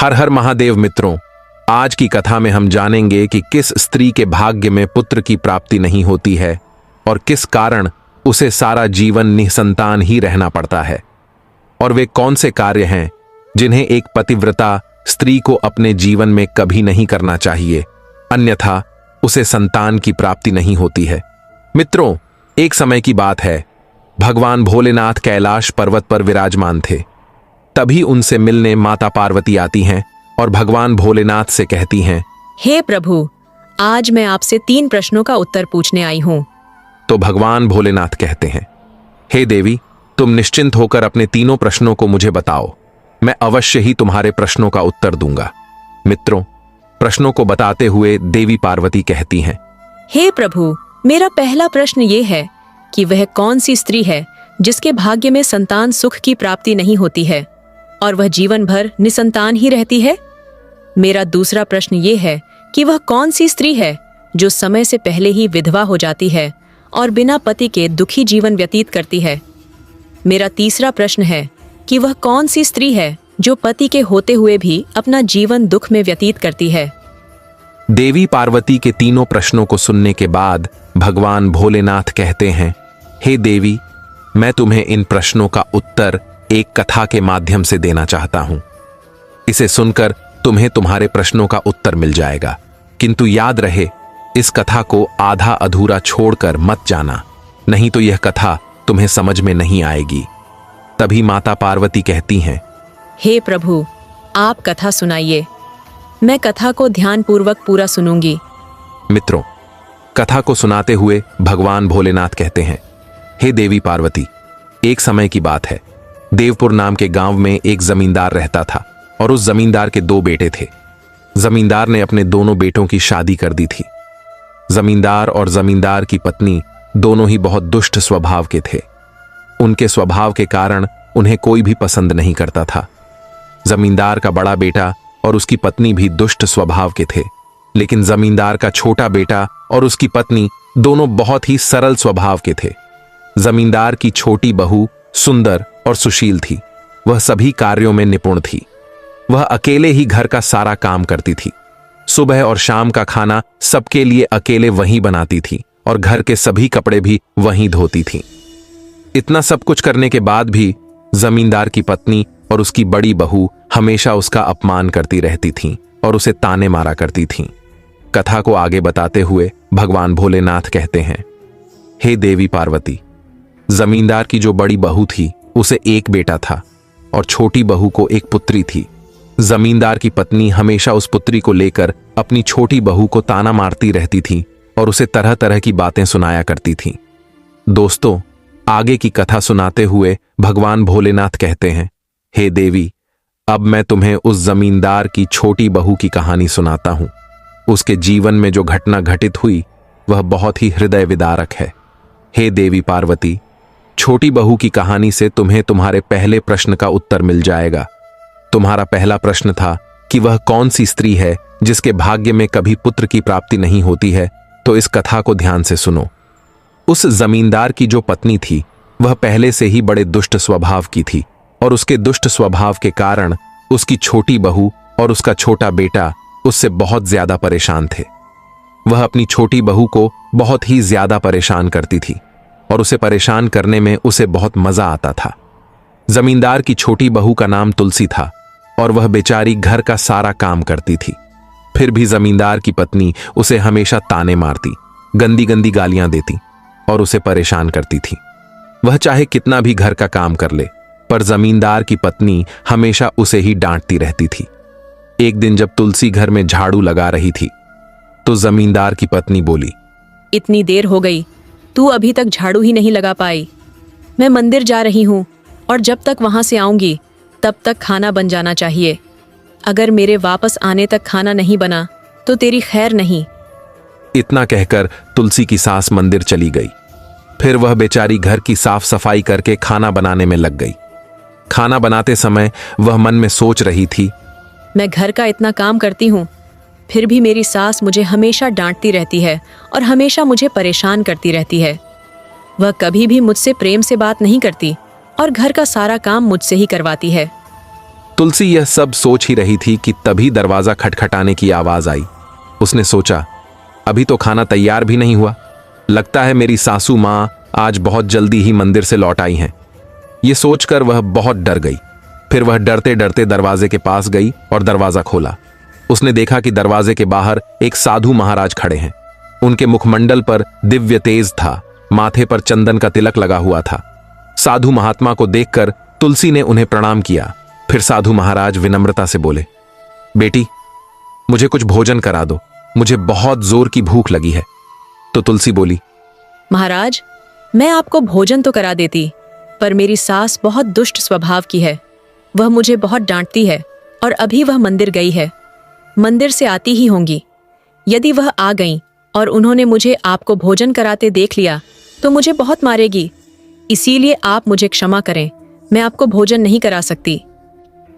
हर हर महादेव मित्रों, आज की कथा में हम जानेंगे कि किस स्त्री के भाग्य में पुत्र की प्राप्ति नहीं होती है और किस कारण उसे सारा जीवन निसंतान ही रहना पड़ता है, और वे कौन से कार्य हैं जिन्हें एक पतिव्रता स्त्री को अपने जीवन में कभी नहीं करना चाहिए, अन्यथा उसे संतान की प्राप्ति नहीं होती है। मित्रों, एक समय की बात है, भगवान भोलेनाथ कैलाश पर्वत पर विराजमान थे। तभी उनसे मिलने माता पार्वती आती हैं और भगवान भोलेनाथ से कहती हैं, हे प्रभु, आज मैं आपसे 3 प्रश्नों का उत्तर पूछने आई हूँ। तो भगवान भोलेनाथ कहते हैं, हे देवी, तुम निश्चिंत होकर अपने तीनों प्रश्नों को मुझे बताओ, मैं अवश्य ही तुम्हारे प्रश्नों का उत्तर दूंगा। मित्रों, प्रश्नों को बताते हुए देवी पार्वती कहती हैं, हे प्रभु, मेरा पहला प्रश्न ये है कि वह कौन सी स्त्री है जिसके भाग्य में संतान सुख की प्राप्ति नहीं होती है और वह जीवन भर निसंतान ही रहती है। मेरा दूसरा प्रश्न ये है कि वह कौन सी स्त्री है जो समय से पहले ही विधवा हो जाती है और बिना पति के दुखी जीवन व्यतीत करती है। मेरा तीसरा प्रश्न है कि वह कौन सी स्त्री है जो पति के होते हुए भी अपना जीवन दुख में व्यतीत करती है। देवी पार्वती के तीनों प्रश्नों को सुनने के बाद भगवान भोलेनाथ कहते हैं, हे देवी, मैं तुम्हें इन प्रश्नों का उत्तर एक कथा के माध्यम से देना चाहता हूं। इसे सुनकर तुम्हें तुम्हारे प्रश्नों का उत्तर मिल जाएगा, किंतु याद रहे, इस कथा को आधा अधूरा छोड़कर मत जाना, नहीं तो यह कथा तुम्हें समझ में नहीं आएगी। तभी माता पार्वती कहती हैं, हे प्रभु, आप कथा सुनाइए, मैं कथा को ध्यानपूर्वक पूरा सुनूंगी। मित्रों, कथा को सुनाते हुए भगवान भोलेनाथ कहते हैं, हे देवी पार्वती, एक समय की बात है, देवपुर नाम के गांव में एक जमींदार रहता था और उस जमींदार के 2 बेटे थे। जमींदार ने अपने दोनों बेटों की शादी कर दी थी। जमींदार और जमींदार की पत्नी दोनों ही बहुत दुष्ट स्वभाव के थे। उनके स्वभाव के कारण उन्हें कोई भी पसंद नहीं करता था। जमींदार का बड़ा बेटा और उसकी पत्नी भी दुष्ट स्वभाव के थे, लेकिन जमींदार का छोटा बेटा और उसकी पत्नी दोनों बहुत ही सरल स्वभाव के थे। जमींदार की छोटी बहू सुंदर और सुशील थी। वह सभी कार्यों में निपुण थी। वह अकेले ही घर का सारा काम करती थी। सुबह और शाम का खाना सबके लिए अकेले वहीं बनाती थी और घर के सभी कपड़े भी वहीं धोती थी। इतना सब कुछ करने के बाद भी जमींदार की पत्नी और उसकी बड़ी बहू हमेशा उसका अपमान करती रहती थीं और उसे ताने मारा करती थीं। कथा को आगे बताते हुए भगवान भोलेनाथ कहते हैं, हे देवी पार्वती, जमींदार की जो बड़ी बहू थी उसे एक बेटा था और छोटी बहू को एक पुत्री थी। जमींदार की पत्नी हमेशा उस पुत्री को लेकर अपनी छोटी बहू को ताना मारती रहती थी और उसे तरह तरह की बातें सुनाया करती थी। दोस्तों, आगे की कथा सुनाते हुए भगवान भोलेनाथ कहते हैं, हे देवी, अब मैं तुम्हें उस जमींदार की छोटी बहू की कहानी सुनाता हूं। उसके जीवन में जो घटना घटित हुई वह बहुत ही हृदय विदारक है। हे देवी पार्वती, छोटी बहू की कहानी से तुम्हें तुम्हारे पहले प्रश्न का उत्तर मिल जाएगा। तुम्हारा पहला प्रश्न था कि वह कौन सी स्त्री है जिसके भाग्य में कभी पुत्र की प्राप्ति नहीं होती है, तो इस कथा को ध्यान से सुनो। उस जमींदार की जो पत्नी थी वह पहले से ही बड़े दुष्ट स्वभाव की थी और उसके दुष्ट स्वभाव के कारण उसकी छोटी बहू और उसका छोटा बेटा उससे बहुत ज्यादा परेशान थे। वह अपनी छोटी बहू को बहुत ही ज्यादा परेशान करती थी और उसे परेशान करने में उसे बहुत मजा आता था। जमींदार की छोटी बहू का नाम तुलसी था और वह बेचारी घर का सारा काम करती थी। फिर भी जमींदार की पत्नी उसे हमेशा ताने मारती, गंदी गंदी गालियां देती और उसे परेशान करती थी। वह चाहे कितना भी घर का काम कर ले, पर जमींदार की पत्नी हमेशा उसे ही डांटती रहती थी। एक दिन जब तुलसी घर में झाड़ू लगा रही थी तो जमींदार की पत्नी बोली, इतनी देर हो गई, तू अभी तक झाड़ू ही नहीं लगा पाई। मैं मंदिर जा रही हूँ और जब तक वहां से आऊंगी तब तक खाना बन जाना चाहिए। अगर मेरे वापस आने तक खाना नहीं बना तो तेरी खैर नहीं। इतना कहकर तुलसी की सास मंदिर चली गई। फिर वह बेचारी घर की साफ सफाई करके खाना बनाने में लग गई। खाना बनाते समय वह मन में सोच रही थी, मैं घर का इतना काम करती हूँ, फिर भी मेरी सास मुझे हमेशा डांटती रहती है और हमेशा मुझे परेशान करती रहती है। वह कभी भी मुझसे प्रेम से बात नहीं करती और घर का सारा काम मुझसे ही करवाती है। तुलसी यह सब सोच ही रही थी कि तभी दरवाजा खटखटाने की आवाज आई। उसने सोचा, अभी तो खाना तैयार भी नहीं हुआ, लगता है मेरी सासू माँ आज बहुत जल्दी ही मंदिर से लौट आई हैं। ये सोचकर वह बहुत डर गई। फिर वह डरते डरते दरवाजे के पास गई और दरवाजा खोला। उसने देखा कि दरवाजे के बाहर एक साधु महाराज खड़े हैं। उनके मुखमंडल पर दिव्य तेज था, माथे पर चंदन का तिलक लगा हुआ था। साधु महात्मा को देखकर तुलसी ने उन्हें प्रणाम किया। फिर साधु महाराज विनम्रता से बोले, बेटी, मुझे कुछ भोजन करा दो, मुझे बहुत जोर की भूख लगी है। तो तुलसी बोली, महाराज, मैं आपको भोजन तो करा देती, पर मेरी सास बहुत दुष्ट स्वभाव की है। वह मुझे बहुत डांटती है और अभी वह मंदिर गई है। मंदिर से आती ही होंगी। यदि वह आ गईं और उन्होंने मुझे आपको भोजन कराते देख लिया तो मुझे बहुत मारेगी। इसीलिए आप मुझे क्षमा करें, मैं आपको भोजन नहीं करा सकती।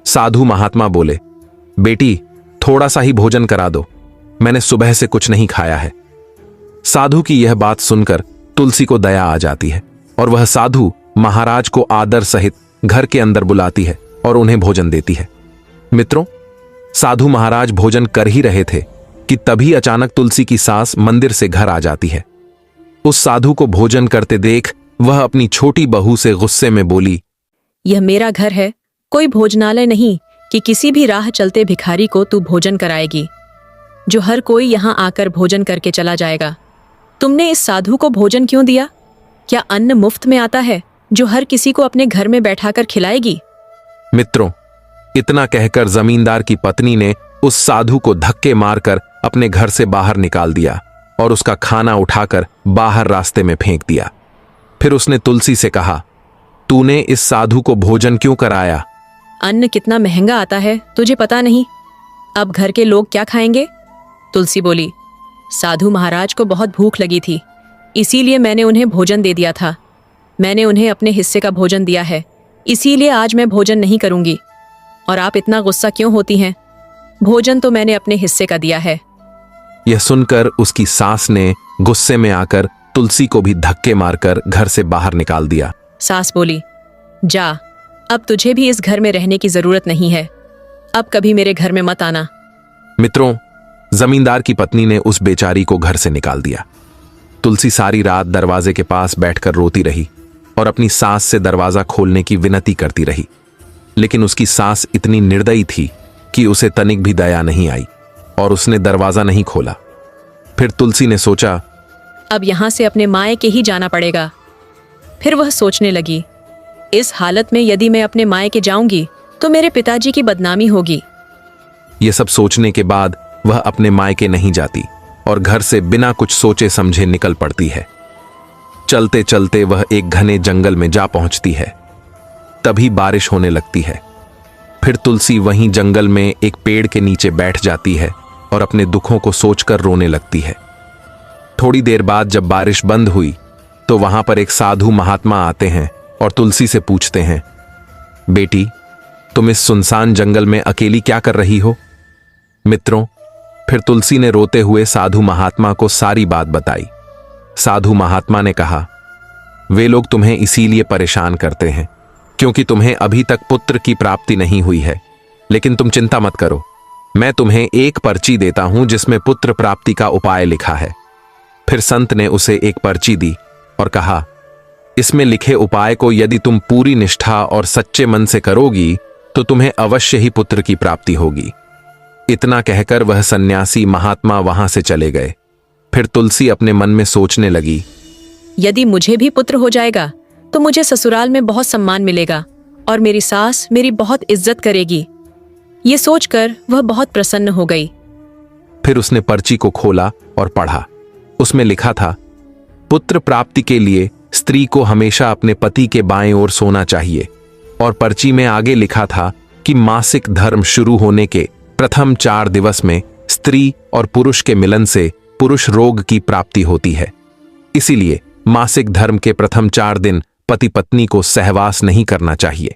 साधु महात्मा बोले, बेटी, थोड़ा सा ही भोजन करा दो, मैंने सुबह से कुछ नहीं खाया है। साधु की यह बात सुनकर तुलसी को दया आ जाती है और वह साधु महाराज को आदर सहित घर के अंदर बुलाती है और उन्हें भोजन देती है। मित्रों, साधु महाराज भोजन कर ही रहे थे कि तभी अचानक तुलसी की सास मंदिर से घर आ जाती है। उस साधु को भोजन करते देख वह अपनी छोटी बहू से गुस्से में बोली, यह मेरा घर है, कोई भोजनालय नहीं कि किसी भी राह चलते भिखारी को तू भोजन कराएगी, जो हर कोई यहाँ आकर भोजन करके चला जाएगा। तुमने इस साधु को भोजन क्यों दिया? क्या अन्न मुफ्त में आता है जो हर किसी को अपने घर में बैठाकर खिलाएगी? मित्रों, इतना कहकर जमींदार की पत्नी ने उस साधु को धक्के मारकर अपने घर से बाहर निकाल दिया और उसका खाना उठाकर बाहर रास्ते में फेंक दिया। फिर उसने तुलसी से कहा, तूने इस साधु को भोजन क्यों कराया? अन्न कितना महंगा आता है तुझे पता नहीं? अब घर के लोग क्या खाएंगे? तुलसी बोली, साधु महाराज को बहुत भूख लगी थी, इसीलिए मैंने उन्हें भोजन दे दिया था। मैंने उन्हें अपने हिस्से का भोजन दिया है, इसीलिए आज मैं भोजन नहीं करूंगी। और आप इतना गुस्सा क्यों होती हैं? भोजन तो मैंने अपने हिस्से का दिया है। यह सुनकर उसकी सास ने गुस्से में आकर तुलसी को भी धक्के मारकर घर से बाहर निकाल दिया। सास बोली, जा, अब तुझे भी इस घर में रहने की जरूरत नहीं है, अब कभी मेरे घर में मत आना। मित्रों, जमींदार की पत्नी ने उस बेचारी को घर से निकाल दिया। तुलसी सारी रात दरवाजे के पास बैठकर रोती रही और अपनी सास से दरवाजा खोलने की विनती करती रही, लेकिन उसकी सास इतनी निर्दयी थी कि उसे तनिक भी दया नहीं आई और उसने दरवाजा नहीं खोला। फिर तुलसी ने सोचा, अब यहां से अपने मायके ही जाना पड़ेगा। फिर वह सोचने लगी, इस हालत में यदि मैं अपने मायके जाऊंगी तो मेरे पिताजी की बदनामी होगी। यह सब सोचने के बाद वह अपने मायके नहीं जाती और घर से बिना कुछ सोचे समझे निकल पड़ती है। चलते चलते वह एक घने जंगल में जा पहुंचती है। तभी बारिश होने लगती है। फिर तुलसी वहीं जंगल में एक पेड़ के नीचे बैठ जाती है और अपने दुखों को सोचकर रोने लगती है। थोड़ी देर बाद जब बारिश बंद हुई तो वहां पर एक साधु महात्मा आते हैं और तुलसी से पूछते हैं, बेटी, तुम इस सुनसान जंगल में अकेली क्या कर रही हो? मित्रों, फिर तुलसी ने रोते हुए साधु महात्मा को सारी बात बताई। साधु महात्मा ने कहा, वे लोग तुम्हें इसीलिए परेशान करते हैं क्योंकि तुम्हें अभी तक पुत्र की प्राप्ति नहीं हुई है, लेकिन तुम चिंता मत करो, मैं तुम्हें एक पर्ची देता हूं जिसमें पुत्र प्राप्ति का उपाय लिखा है। फिर संत ने उसे एक पर्ची दी और कहा, इसमें लिखे उपाय को यदि तुम पूरी निष्ठा और सच्चे मन से करोगी तो तुम्हें अवश्य ही पुत्र की प्राप्ति होगी। इतना कहकर वह सन्यासी महात्मा वहां से चले गए। फिर तुलसी अपने मन में सोचने लगी, यदि मुझे भी पुत्र हो जाएगा तो मुझे ससुराल में बहुत सम्मान मिलेगा और मेरी सास मेरी बहुत इज्जत करेगी। ये सोचकर वह बहुत प्रसन्न हो गई। फिर उसने पर्ची को खोला और पढ़ा। उसमें लिखा था, पुत्र प्राप्ति के लिए स्त्री को हमेशा अपने पति के बाएं ओर सोना चाहिए। और पर्ची में आगे लिखा था कि मासिक धर्म शुरू होने के प्रथम 4 दिवस में स्त्री और पुरुष के मिलन से पुरुष रोग की प्राप्ति होती है, इसीलिए मासिक धर्म के प्रथम 4 दिन पति पत्नी को सहवास नहीं करना चाहिए।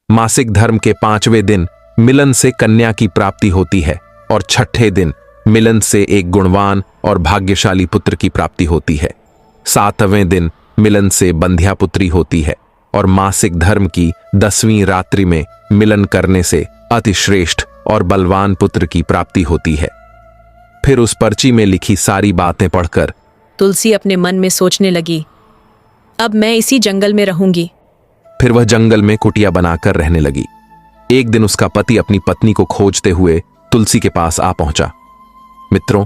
मासिक धर्म के 5वें दिन मिलन से कन्या की प्राप्ति होती है और 6ठे दिन मिलन से एक गुणवान और भाग्यशाली पुत्र की प्राप्ति होती है। 7वें दिन मिलन से बंध्या पुत्री होती है और मासिक धर्म की 10वीं रात्रि में मिलन करने से अतिश्रेष्ठ और बलवान पुत्र की प्राप्ति होती है। फिर उस पर्ची में लिखी सारी बातें पढ़कर तुलसी अपने मन में सोचने लगी, अब मैं इसी जंगल में रहूंगी। फिर वह जंगल में कुटिया बनाकर रहने लगी। एक दिन उसका पति अपनी पत्नी को खोजते हुए तुलसी के पास आ पहुंचा। मित्रों,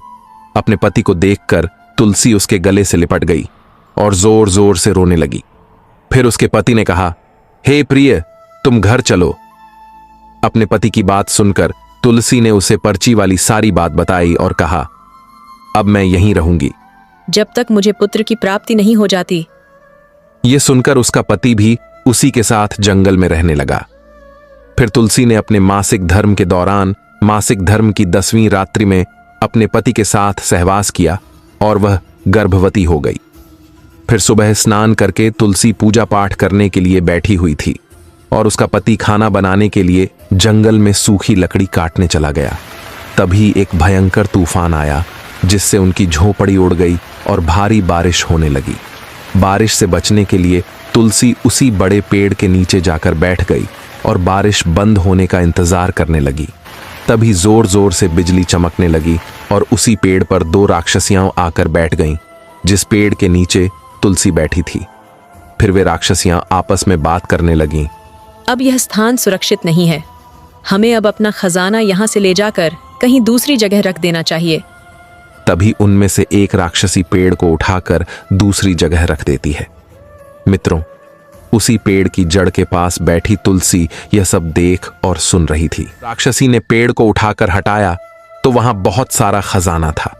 अपने पति को देखकर तुलसी उसके गले से लिपट गई और जोर जोर से रोने लगी। फिर उसके पति ने कहा, हे प्रिय, तुम घर चलो। अपने पति की बात सुनकर तुलसी ने उसे पर्ची वाली सारी बात बताई और कहा, अब मैं यहीं रहूंगी जब तक मुझे पुत्र की प्राप्ति नहीं हो जाती। यह सुनकर उसका पति भी उसी के साथ जंगल में रहने लगा। फिर तुलसी ने अपने मासिक धर्म के दौरान मासिक धर्म की 10वीं रात्रि में अपने पति के साथ सहवास किया और वह गर्भवती हो गई। फिर सुबह स्नान करके तुलसी पूजा पाठ करने के लिए बैठी हुई थी और उसका पति खाना बनाने के लिए जंगल में सूखी लकड़ी काटने चला गया। तभी एक भयंकर तूफान आया जिससे उनकी झोपड़ी उड़ गई और भारी बारिश होने लगी। बारिश से बचने के लिए तुलसी उसी बड़े पेड़ के नीचे जाकर बैठ गई और बारिश बंद होने का इंतजार करने लगी। तभी जोर जोर से बिजली चमकने लगी और उसी पेड़ पर 2 राक्षसियां आकर बैठ गईं, जिस पेड़ के नीचे तुलसी बैठी थी। फिर वे राक्षसियां आपस में बात करने लगीं। अब यह स्थान सुरक्षित नहीं है, हमें अब अपना खजाना यहाँ से ले जाकर कहीं दूसरी जगह रख देना चाहिए। तभी उनमें से एक राक्षसी पेड़ को उठाकर दूसरी जगह रख देती है। मित्रों, उसी पेड़ की जड़ के पास बैठी तुलसी यह सब देख और सुन रही थी। राक्षसी ने पेड़ को उठाकर हटाया तो वहां बहुत सारा खजाना था।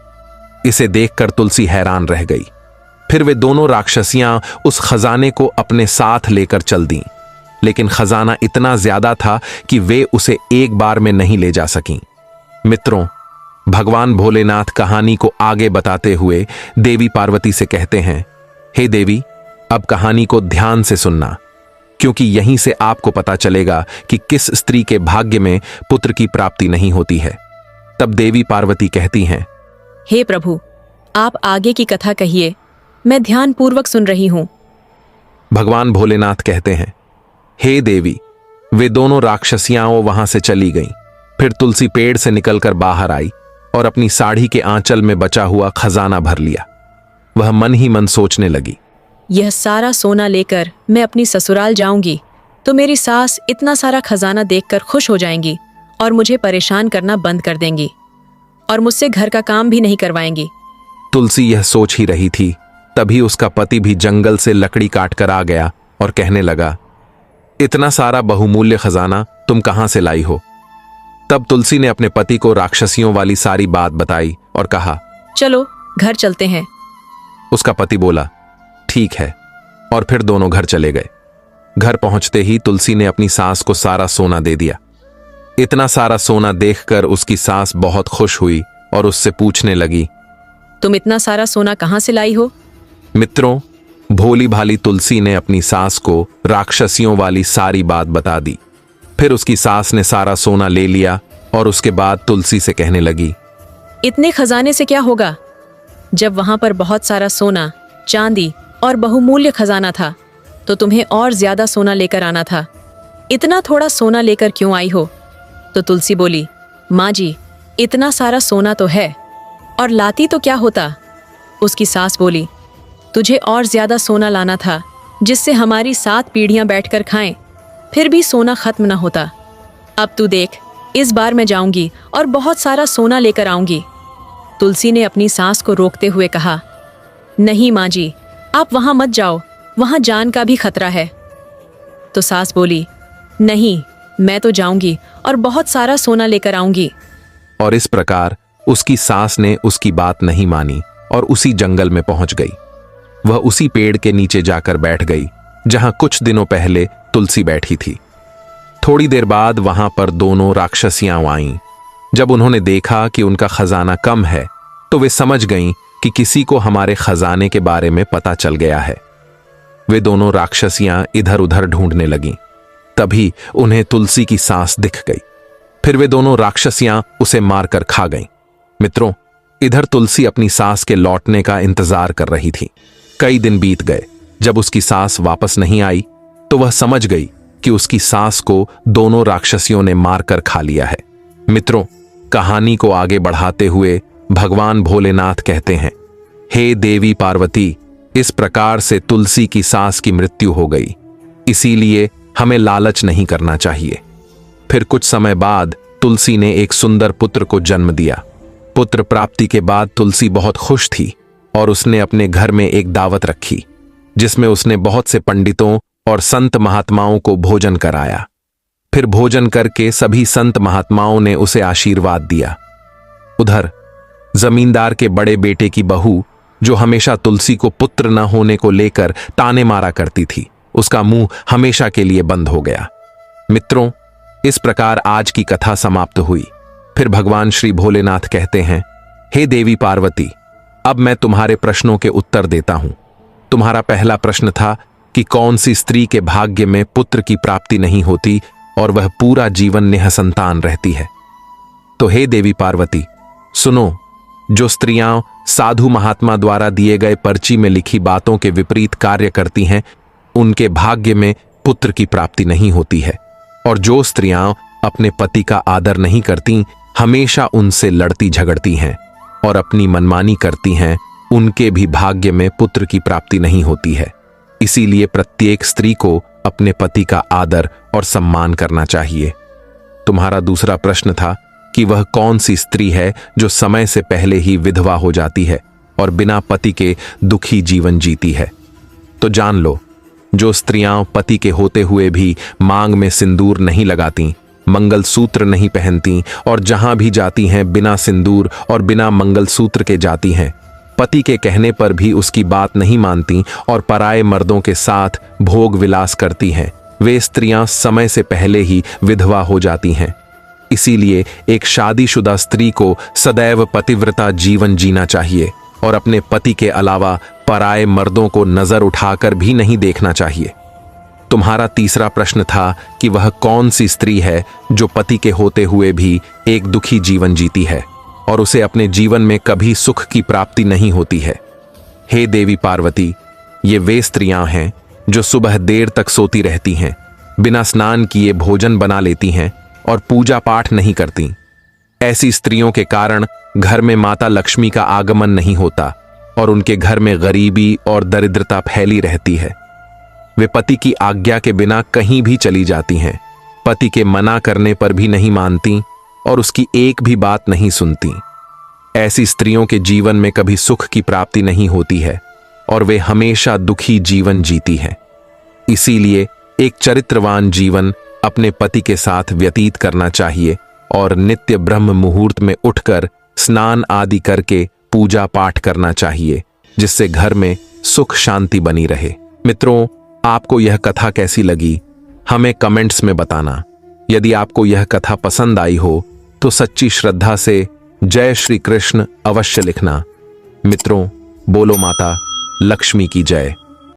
इसे देखकर तुलसी हैरान रह गई। फिर वे दोनों राक्षसियां उस खजाने को अपने साथ लेकर चल दीं, लेकिन खजाना इतना ज्यादा था कि वे उसे एक बार में नहीं ले जा सकीं। मित्रों, भगवान भोलेनाथ कहानी को आगे बताते हुए देवी पार्वती से कहते हैं, हे देवी, अब कहानी को ध्यान से सुनना, क्योंकि यहीं से आपको पता चलेगा कि किस स्त्री के भाग्य में पुत्र की प्राप्ति नहीं होती है। तब देवी पार्वती कहती हैं, हे प्रभु, आप आगे की कथा कहिए, मैं ध्यानपूर्वक सुन रही हूं। भगवान भोलेनाथ कहते हैं, हे देवी, वे दोनों राक्षसियां वहां से चली गईं। फिर तुलसी पेड़ से निकलकर बाहर आई और अपनी साड़ी के आंचल में बचा हुआ खजाना भर लिया। वह मन ही मन सोचने लगी, यह सारा सोना लेकर मैं अपनी ससुराल जाऊंगी तो मेरी सास इतना सारा खजाना देखकर खुश हो जाएंगी और मुझे परेशान करना बंद कर देंगी और मुझसे घर का काम भी नहीं करवाएंगी। तुलसी यह सोच ही रही थी, तभी उसका पति भी जंगल से लकड़ी काट कर आ गया और कहने लगा, इतना सारा बहुमूल्य खजाना तुम कहां से लाई हो? तब तुलसी ने अपने पति को राक्षसियों वाली सारी बात बताई और कहा, चलो घर चलते हैं। उसका पति बोला, ठीक है, और फिर दोनों घर चले गए। घर पहुंचते ही तुलसी ने अपनी सास को सारा सोना दे दिया। इतना सारा सोना देखकर उसकी सास बहुत खुश हुई और उससे पूछने लगी, तुम इतना सारा सोना कहां से लाई हो? मित्रों, भोली भाली तुलसी ने अपनी सास को राक्षसियों वाली सारी बात बता दी। फिर उसकी सास ने सारा सोना ले लिया और उसके बाद तुलसी से कहने लगी, इतने खजाने से क्या होगा? जब वहां पर बहुत सारा सोना, चांदी और बहुमूल्य खजाना था तो तुम्हें और ज्यादा सोना लेकर आना था। इतना थोड़ा सोना लेकर क्यों आई हो? तो तुलसी बोली, माँ जी, इतना सारा सोना तो है, और लाती तो क्या होता? उसकी सास बोली, तुझे और ज्यादा सोना लाना था जिससे हमारी 7 पीढ़ियां बैठकर खाएं, फिर भी सोना खत्म ना होता। अब तू देख, इस बार मैं जाऊंगी और बहुत सारा सोना लेकर आऊंगी। तुलसी ने अपनी सास को रोकते हुए कहा, नहीं माँ जी, आप वहां मत जाओ, वहां जान का भी खतरा है। तो सास बोली, नहीं, मैं तो जाऊंगी और बहुत सारा सोना लेकर आऊंगी। और इस प्रकार उसकी सास ने उसकी बात नहीं मानी और उसी जंगल में पहुंच गई। वह उसी पेड़ के नीचे जाकर बैठ गई जहां कुछ दिनों पहले तुलसी बैठी थी। थोड़ी देर बाद वहां पर दोनों राक्षसियां आईं। जब उन्होंने देखा कि उनका खजाना कम है तो वे समझ गईं कि किसी को हमारे खजाने के बारे में पता चल गया है। वे दोनों राक्षसियां इधर उधर ढूंढने लगीं। तभी उन्हें तुलसी की सास दिख गई। फिर वे दोनों राक्षसियां उसे मारकर खा गईं। मित्रों, इधर तुलसी अपनी सास के लौटने का इंतजार कर रही थी। कई दिन बीत गए। जब उसकी सास वापस नहीं आई तो वह समझ गई कि उसकी सास को दोनों राक्षसियों ने मारकर खा लिया है। मित्रों, कहानी को आगे बढ़ाते हुए भगवान भोलेनाथ कहते हैं, हे देवी पार्वती, इस प्रकार से तुलसी की सास की मृत्यु हो गई, इसीलिए हमें लालच नहीं करना चाहिए। फिर कुछ समय बाद तुलसी ने एक सुंदर पुत्र को जन्म दिया। पुत्र प्राप्ति के बाद तुलसी बहुत खुश थी और उसने अपने घर में एक दावत रखी, जिसमें उसने बहुत से पंडितों और संत महात्माओं को भोजन कराया। फिर भोजन करके सभी संत महात्माओं ने उसे आशीर्वाद दिया। उधर जमींदार के बड़े बेटे की बहू, जो हमेशा तुलसी को पुत्र न होने को लेकर ताने मारा करती थी, उसका मुंह हमेशा के लिए बंद हो गया। मित्रों, इस प्रकार आज की कथा समाप्त हुई। फिर भगवान श्री भोलेनाथ कहते हैं, हे देवी पार्वती, अब मैं तुम्हारे प्रश्नों के उत्तर देता हूं। तुम्हारा पहला प्रश्न था कि कौन सी स्त्री के भाग्य में पुत्र की प्राप्ति नहीं होती और वह पूरा जीवन निःसंतान रहती है। तो हे देवी पार्वती, सुनो, जो स्त्रियां साधु महात्मा द्वारा दिए गए पर्ची में लिखी बातों के विपरीत कार्य करती हैं, उनके भाग्य में पुत्र की प्राप्ति नहीं होती है। और जो स्त्रियां अपने पति का आदर नहीं करती, हमेशा उनसे लड़ती झगड़ती हैं और अपनी मनमानी करती हैं, उनके भी भाग्य में पुत्र की प्राप्ति नहीं होती है। इसीलिए प्रत्येक स्त्री को अपने पति का आदर और सम्मान करना चाहिए। तुम्हारा दूसरा प्रश्न था कि वह कौन सी स्त्री है जो समय से पहले ही विधवा हो जाती है और बिना पति के दुखी जीवन जीती है। तो जान लो, जो स्त्रियां पति के होते हुए भी मांग में सिंदूर नहीं लगाती, मंगलसूत्र नहीं पहनती और जहां भी जाती हैं बिना सिंदूर और बिना मंगलसूत्र के जाती हैं, पति के कहने पर भी उसकी बात नहीं मानती और पराये मर्दों के साथ भोग विलास करती हैं, वे स्त्रियां समय से पहले ही विधवा हो जाती हैं। इसीलिए एक शादीशुदा स्त्री को सदैव पतिव्रता जीवन जीना चाहिए और अपने पति के अलावा पराये मर्दों को नजर उठाकर भी नहीं देखना चाहिए। तुम्हारा तीसरा प्रश्न था कि वह कौन सी स्त्री है जो पति के होते हुए भी एक दुखी जीवन जीती है और उसे अपने जीवन में कभी सुख की प्राप्ति नहीं होती है। हे देवी पार्वती, ये वे स्त्रियां हैं जो सुबह देर तक सोती रहती हैं, बिना स्नान किए भोजन बना लेती हैं और पूजा पाठ नहीं करती। ऐसी स्त्रियों के कारण घर में माता लक्ष्मी का आगमन नहीं होता और उनके घर में गरीबी और दरिद्रता फैली रहती है। वे पति की आज्ञा के बिना कहीं भी चली जाती हैं, पति के मना करने पर भी नहीं मानती और उसकी एक भी बात नहीं सुनती। ऐसी स्त्रियों के जीवन में कभी सुख की प्राप्ति नहीं होती है और वे हमेशा दुखी जीवन जीती हैं। इसीलिए एक चरित्रवान जीवन अपने पति के साथ व्यतीत करना चाहिए और नित्य ब्रह्म मुहूर्त में उठकर स्नान आदि करके पूजा पाठ करना चाहिए, जिससे घर में सुख शांति बनी रहे। मित्रों, आपको यह कथा कैसी लगी, हमें कमेंट्स में बताना। यदि आपको यह कथा पसंद आई हो तो सच्ची श्रद्धा से जय श्री कृष्ण अवश्य लिखना। मित्रों, बोलो माता लक्ष्मी की जय।